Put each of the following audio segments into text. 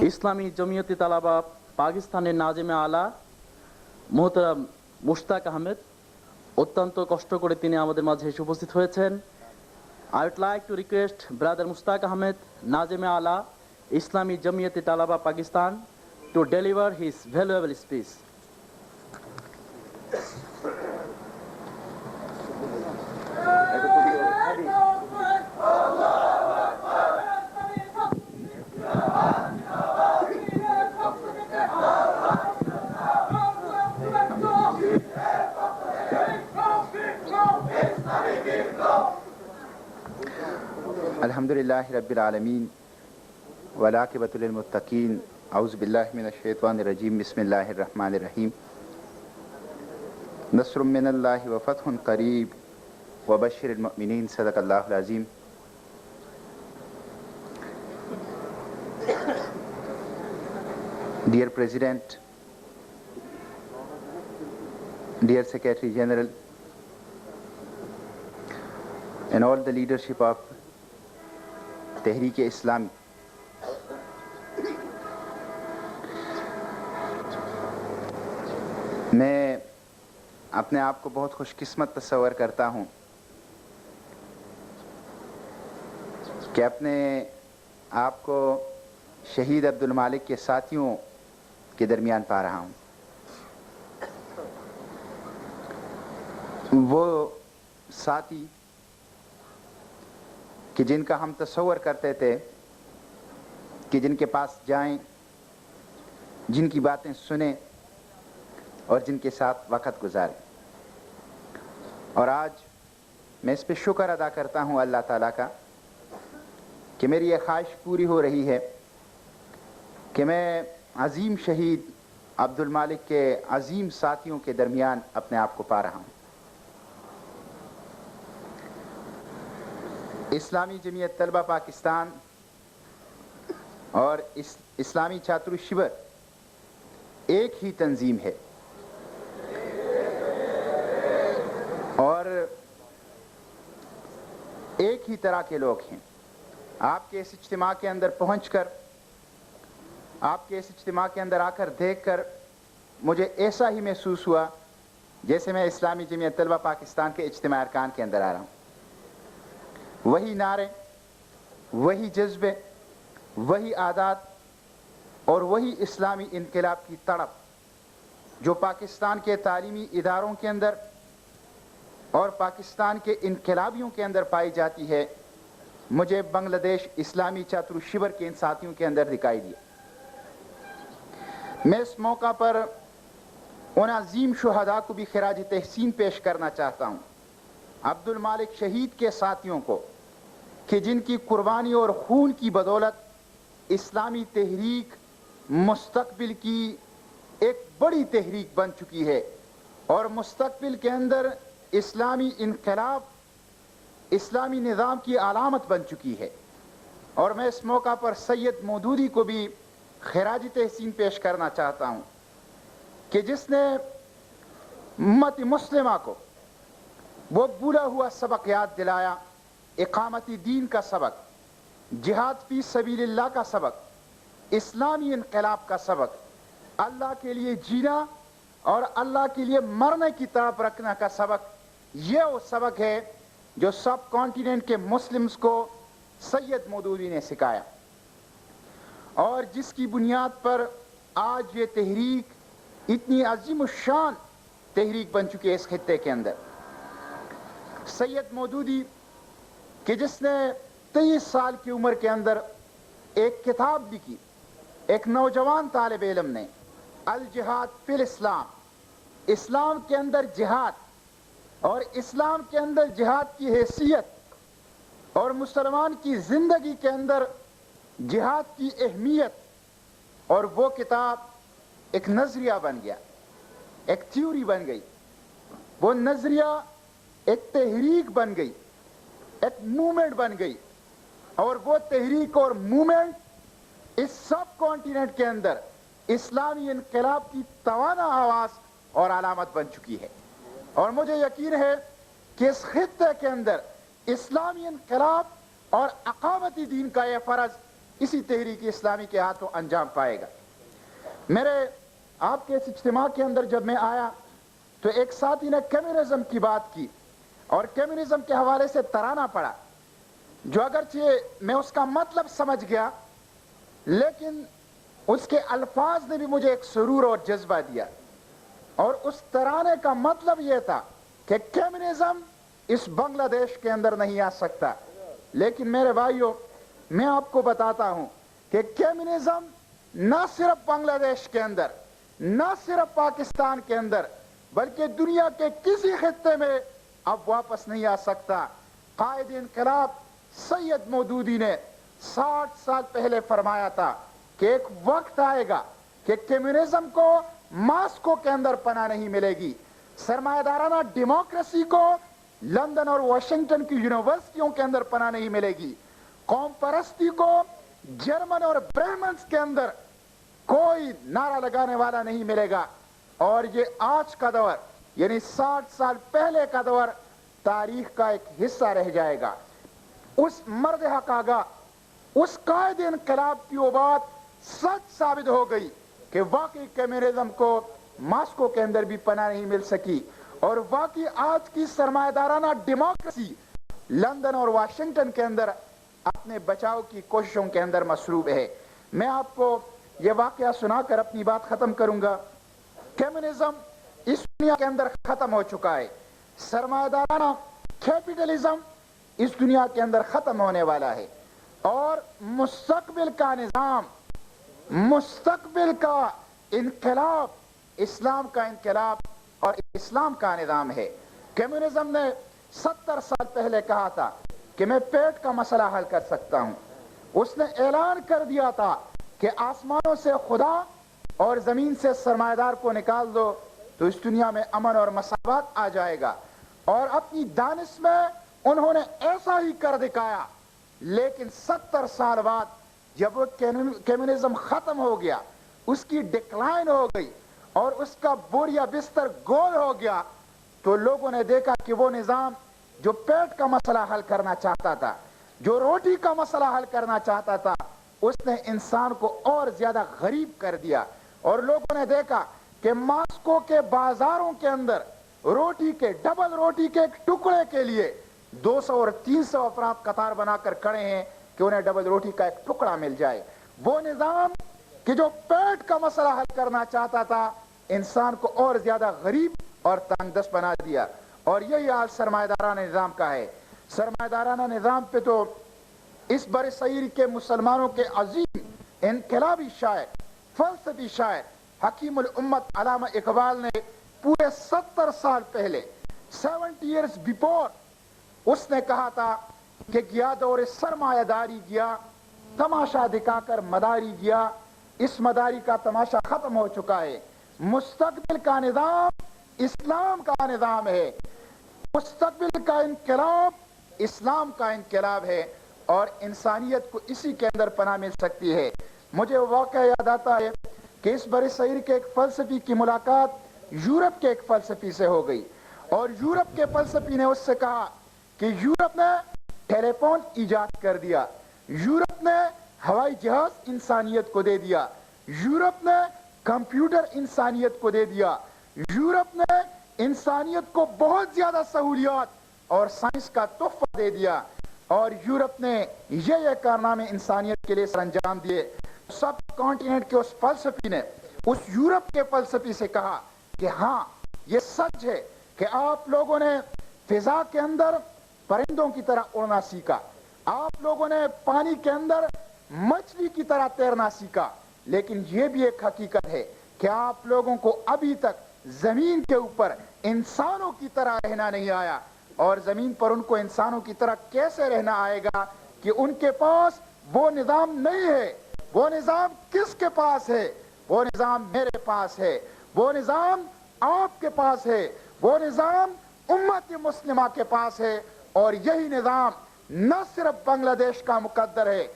ইসলামী জমিয়তে তালাবা পাকিস্তানের নাজেমে আলা মোহতারাম মুশতাক আহমেদ, অত্যন্ত কষ্ট করে তিনি আমাদের মাঝে এসে উপস্থিত হয়েছেন। I would like to request Brother Mushtaq Ahmed, Nazim-e Ala, Islami Jamiyat-e Talaba Pakistan, to deliver his valuable speech. الحمدللہ رب العالمین والعاقبۃ للمتقین اعوذ باللہ من الشیطان الرجیم بسم اللہ الرحمن الرحیم نصر من اللہ وفتح قریب وبشر المؤمنین صدق اللہ العظیم. Dear President, dear Secretary General, and all the leadership of تحریک اسلامی, میں اپنے آپ کو بہت خوش قسمت تصور کرتا ہوں کہ اپنے آپ کو شہید عبدالمالک کے ساتھیوں کے درمیان پا رہا ہوں. وہ ساتھی کہ جن کا ہم تصور کرتے تھے کہ جن کے پاس جائیں, جن کی باتیں سنیں اور جن کے ساتھ وقت گزاریں. اور آج میں اس پہ شکر ادا کرتا ہوں اللہ تعالیٰ کا کہ میری یہ خواہش پوری ہو رہی ہے کہ میں عظیم شہید عبدالمالک کے عظیم ساتھیوں کے درمیان اپنے آپ کو پا رہا ہوں. اسلامی جمعیت طلبہ پاکستان اور اسلامی چھاتر شیور ایک ہی تنظیم ہے اور ایک ہی طرح کے لوگ ہیں. آپ کے اس اجتماع کے اندر پہنچ کر, آپ کے اس اجتماع کے اندر آ کر دیکھ کر مجھے ایسا ہی محسوس ہوا جیسے میں اسلامی جمعیت طلبہ پاکستان کے اجتماع ارکان کے اندر آ رہا ہوں. وہی نعرے, وہی جذبے, وہی عادات اور وہی اسلامی انقلاب کی تڑپ جو پاکستان کے تعلیمی اداروں کے اندر اور پاکستان کے انقلابیوں کے اندر پائی جاتی ہے, مجھے بنگلہ دیش اسلامی چھاتر شیور کے ان ساتھیوں کے اندر دکھائی دیا. میں اس موقع پر ان عظیم شہداء کو بھی خراج تحسین پیش کرنا چاہتا ہوں, عبدالمالک شہید کے ساتھیوں کو, کہ جن کی قربانی اور خون کی بدولت اسلامی تحریک مستقبل کی ایک بڑی تحریک بن چکی ہے اور مستقبل کے اندر اسلامی انقلاب, اسلامی نظام کی علامت بن چکی ہے. اور میں اس موقع پر سید مودودی کو بھی خراج تحسین پیش کرنا چاہتا ہوں کہ جس نے امت مسلمہ کو وہ بھولا ہوا سبق یاد دلایا, اقامت دین کا سبق, جہاد فی سبیل اللہ کا سبق, اسلامی انقلاب کا سبق, اللہ کے لیے جینا اور اللہ کے لیے مرنے کی طرف رکھنا کا سبق. یہ وہ سبق ہے جو سب کانٹیننٹ کے مسلمز کو سید مودودی نے سکھایا اور جس کی بنیاد پر آج یہ تحریک اتنی عظیم الشان تحریک بن چکی ہے اس خطے کے اندر. سید مودودی کہ جس نے 23 سال کی عمر کے اندر ایک کتاب لکھی, ایک نوجوان طالب علم نے, الجہاد فی الاسلام, اسلام کے اندر جہاد اور اسلام کے اندر جہاد کی حیثیت اور مسلمان کی زندگی کے اندر جہاد کی اہمیت, اور وہ کتاب ایک نظریہ بن گیا, ایک تھیوری بن گئی. وہ نظریہ ایک تحریک بن گئی, ایک موومنٹ بن گئی, اور وہ تحریک اور موومنٹ اس سب کانٹیننٹ کے اندر اسلامی انقلاب کی توانا آواز اور علامت بن چکی ہے. اور مجھے یقین ہے کہ اس خطے کے اندر اسلامی انقلاب اور اقامتی دین کا یہ فرض اسی تحریک اسلامی کے ہاتھوں انجام پائے گا۔ میرے آپ کے اس اجتماع کے اندر جب میں آیا تو ایک ساتھی نے کمیونزم کی بات کی اور کمیونزم کے حوالے سے ترانہ پڑھا، جو اگرچہ میں اس کا مطلب سمجھ گیا لیکن اس کے الفاظ نے بھی مجھے ایک سرور اور جذبہ دیا، اور اس ترانے کا مطلب یہ تھا کہ کمیونزم اس بنگلہ دیش کے اندر نہیں آ سکتا۔ لیکن میرے بھائیوں، میں آپ کو بتاتا ہوں کہ کمیونزم نہ صرف بنگلہ دیش کے اندر، نہ صرف پاکستان کے اندر، بلکہ دنیا کے کسی خطے میں اب واپس نہیں آ سکتا۔ قائد انقلاب سید مودودی نے 60 سال پہلے فرمایا تھا کہ ایک وقت آئے گا کہ کمیونزم کو ماسکو کے اندر پناہ نہیں ملے گی، سرمایہ دارانہ ڈیموکریسی کو لندن اور واشنگٹن کی یونیورسٹیوں کے اندر پناہ نہیں ملے گی، قوم پرستی کو جرمن اور برہمنز کے اندر کوئی نعرہ لگانے والا نہیں ملے گا، اور یہ آج کا دور یعنی 60 سال پہلے کا دور تاریخ کا ایک حصہ رہ جائے گا۔ اس مرد حق آگاہ، اس قائد انقلاب کی وہ بات سچ ثابت ہو گئی کہ واقعی کمیونزم کو ماسکو کے اندر بھی پناہ نہیں مل سکی، اور واقعی آج کی سرمایہ دارانہ ڈیموکریسی لندن اور واشنگٹن کے اندر اپنے بچاؤ کی کوششوں کے اندر مصروف ہے۔ میں آپ کو یہ واقعہ سنا کر اپنی بات ختم کروں گا۔ کمیونزم اس دنیا کے اندر ختم ہو چکا ہے، سرمایہ دارانہ کیپٹلزم اس دنیا کے اندر ختم ہونے والا ہے، اور مستقبل کا نظام، مستقبل کا انقلاب اسلام کا انقلاب اور اسلام کا نظام ہے۔ کمیونزم نے 70 سال پہلے کہا تھا کہ میں پیٹ کا مسئلہ حل کر سکتا ہوں، اس نے اعلان کر دیا تھا کہ آسمانوں سے خدا اور زمین سے سرمایہ دار کو نکال دو تو اس دنیا میں امن اور مساوات آ جائے گا، اور اپنی دانش میں انہوں نے ایسا ہی کر دکھایا۔ لیکن 70 سال بعد جب وہ کمیونزم ختم ہو گیا، اس کی ڈکلائن ہو گئی اور اس کا بوریا بستر گول ہو گیا، تو لوگوں نے دیکھا کہ وہ نظام جو پیٹ کا مسئلہ حل کرنا چاہتا تھا، جو روٹی کا مسئلہ حل کرنا چاہتا تھا، اس نے انسان کو اور زیادہ غریب کر دیا، اور لوگوں نے دیکھا کہ ماسکو کے بازاروں کے اندر روٹی کے ڈبل روٹی کے ایک ٹکڑے کے لیے 200 اور 300 افراد قطار بنا کر کھڑے ہیں کہ انہیں ڈبل روٹی کا ایک ٹکڑا مل جائے۔ وہ نظام کہ جو پیٹ کا مسئلہ حل کرنا چاہتا تھا، انسان کو اور زیادہ غریب اور تنگ دست بنا دیا، اور یہی حال سرمایہ دارانہ نظام کا ہے۔ سرمایہ دارانہ نظام پہ تو اس برصغیر کے مسلمانوں کے عظیم انقلابی شاعر، فلسفی شاعر حکیم الامت علامہ اقبال نے پورے 70 سال پہلے 70 ایئرز بیفور اس نے کہا تھا کہ گیا دور سرمایہ داری گیا، تماشا دکھا کر مداری گیا، اس مداری کا تماشا ختم ہو چکا ہے، مستقبل کا نظام اسلام کا نظام ہے، مستقبل کا انقلاب اسلام کا انقلاب ہے، اور انسانیت کو اسی کے اندر پناہ مل سکتی ہے۔ مجھے واقعہ یاد آتا ہے کہ اس برصغیر کے ایک فلسفی کی ملاقات یورپ کے ایک فلسفی سے ہو گئی، اور یورپ کے فلسفی نے اس سے کہا کہ یورپ نے ٹیلی فون ایجاد کر دیا، یورپ نے ہوائی جہاز انسانیت کو دے دیا، یورپ نے کمپیوٹر انسانیت کو دے دیا، یورپ نے انسانیت کو بہت زیادہ سہولیات اور سائنس کا تحفہ دے دیا، اور یورپ نے یہ کارنامے انسانیت کے لیے سر انجام دیے۔ سب کانٹیننٹ کے اس فلسفی نے اس یورپ کے فلسفی سے کہا کہ ہاں یہ سچ ہے کہ آپ لوگوں نے فضا کے اندر پرندوں کی طرح اڑنا سیکھا، آپ لوگوں نے پانی کے اندر مچھلی کی طرح تیرنا سیکھا، لیکن یہ بھی ایک حقیقت ہے کہ آپ لوگوں کو ابھی تک زمین کے اوپر انسانوں کی طرح رہنا نہیں آیا، اور زمین پر ان کو انسانوں کی طرح کیسے رہنا آئے گا کہ ان کے پاس وہ نظام نہیں ہے۔ وہ نظام کس کے پاس ہے؟ وہ نظام میرے پاس ہے، وہ نظام آپ کے پاس ہے، وہ نظام امت مسلمہ کے پاس ہے، اور یہی نظام نہ صرف بنگلہ دیش کا مقدر ہے،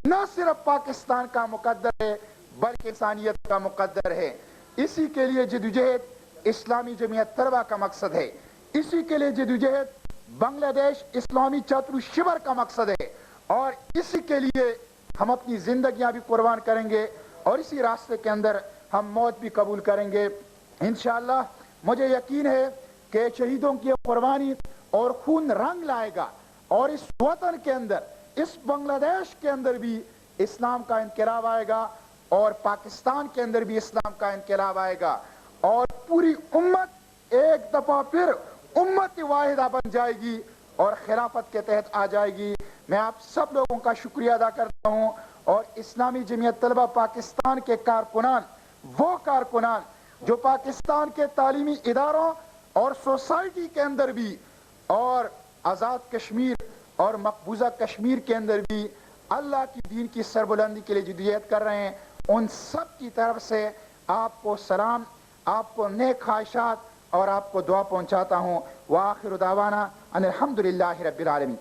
نہ صرف پاکستان کا مقدر ہے، بلکہ انسانیت کا مقدر ہے۔ اسی کے لیے جدوجہد اسلامی جمعیت طلبہ کا مقصد ہے، اسی کے لیے جدوجہد بنگلہ دیش اسلامی چاترو شیور کا مقصد ہے، اور اسی کے لیے ہم اپنی زندگیاں بھی قربان کریں گے اور اسی راستے کے اندر ہم موت بھی قبول کریں گے انشاءاللہ۔ مجھے یقین ہے کہ شہیدوں کی قربانی اور خون رنگ لائے گا اور اس وطن کے اندر، اس بنگلہ دیش کے اندر بھی اسلام کا انقلاب آئے گا اور پاکستان کے اندر بھی اسلام کا انقلاب آئے گا اور پوری امت ایک دفعہ پھر امت واحدہ بن جائے گی اور خلافت کے تحت آ جائے گی۔ میں آپ سب لوگوں کا شکریہ ادا کرتا ہوں اور اسلامی جمعیت طلبہ پاکستان کے کارکنان، وہ کارکنان جو پاکستان کے تعلیمی اداروں اور سوسائٹی کے اندر بھی اور آزاد کشمیر اور مقبوضہ کشمیر کے اندر بھی اللہ کی دین کی سربلندی کے لیے جدوجہد کر رہے ہیں، ان سب کی طرف سے آپ کو سلام، آپ کو نیک خواہشات اور آپ کو دعا پہنچاتا ہوں۔ وآخر دعوانا ان الحمدللہ رب العالمین۔